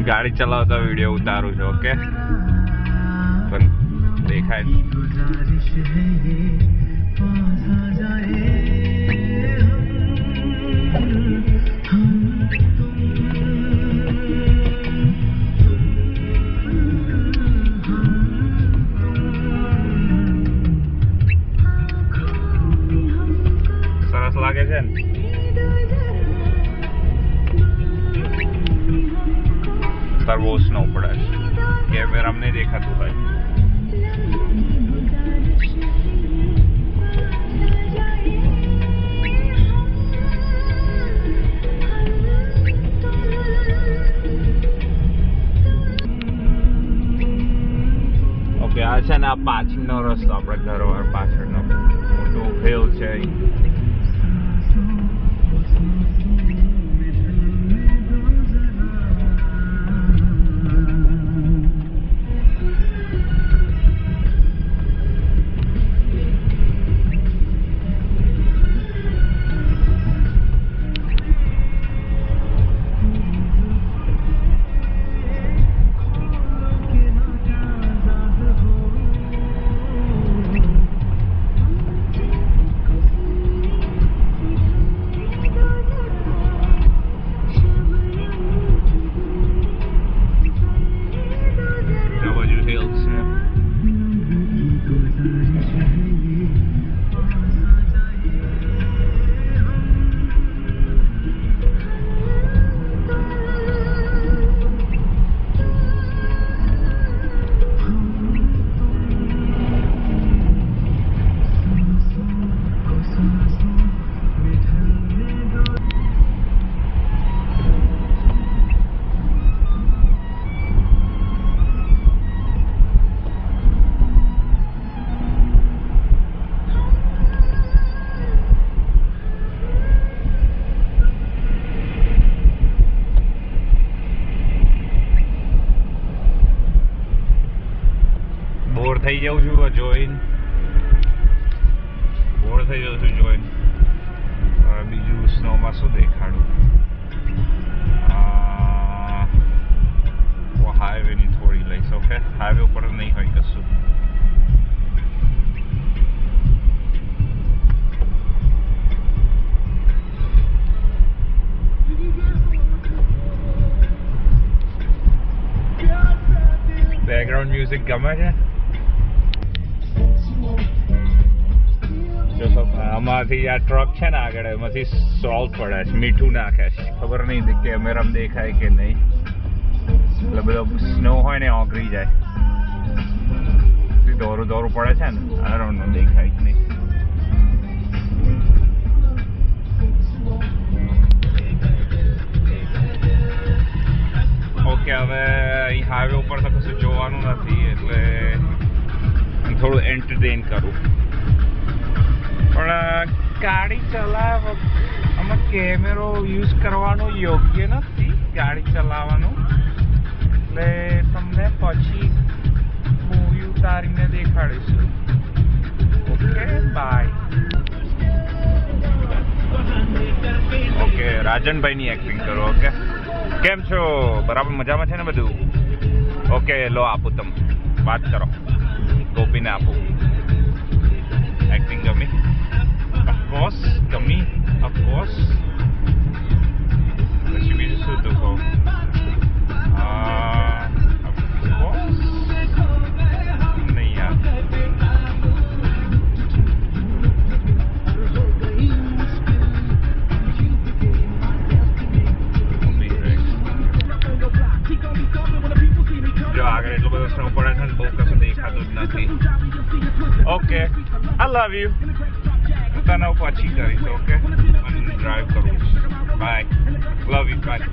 ગાડી ચલાવતા વિડીયો ઉતારું છું. ઓકે, પણ દેખાય સરસ લાગે છે ને. તાર બહુ સ્નો પડે છે, કેમેરામાં નહીં દેખાતું ભાઈ. ઓકે, આ છે ને આ પાછળનો રસ્તો, આપણે ઘર પાછળનો મોટો હિલ છે. થઈ જાઉં છું જોઈને, બોર થઈ જાઉં છું જોઈને. બીજું સ્નોમાં શું દેખાડું? હાઈવેની થોડી લઈશ. ઓકે, હાઈવે ઉપર નહીં હોય કશું. બેકગ્રાઉન્ડ મ્યુઝિક ગમે છે? આમાંથી આ ટ્રક છે ને આગળ, એમાંથી સોલ્ટ પડે છે, મીઠું નાખે છે. ખબર નહીં કેમેરામાં દેખાય કે નહીં. એટલે બધો સ્નો હોય ને ઓગળી જાય. દોરું દોરું પડે છે ને, આ ડોન્ટ નો દેખાય કે નહીં. ઓકે, હવે અહીં હાઈવે ઉપર તો કશું જોવાનું નથી, એટલે થોડું એન્ટરટેન કરું. પણ ગાડી ચલાવવા આમાં કેમેરો યુઝ કરવાનો યોગ્ય નથી, ગાડી ચલાવવાનું. એટલે તમને પછી મૂવી ઉતારીને દેખાડીશું. Okay, bye. ઓકે, રાજનભાઈની એક્ટિંગ કરો. ઓકે, કેમ છો? બરાબર મજામાં છે ને બધું? ઓકે, લો આપું, તમે વાત કરો. ગોપીને આપું. એક્ટિંગ ગમી? ઓફકોર્સ ગમી, ઓફકોર્સ. પછી બીજું શું તું કહું? ઓફકોર્સ નહીં યાર. જો આગળ એટલો બધો સ્નો પડે છે ને, બહુ કશું દેખાતું જ નથી. Okay, I love you. તને પછી કરીશ. ઓકે, ડ્રાઈવ કરું. Bye, love you, by.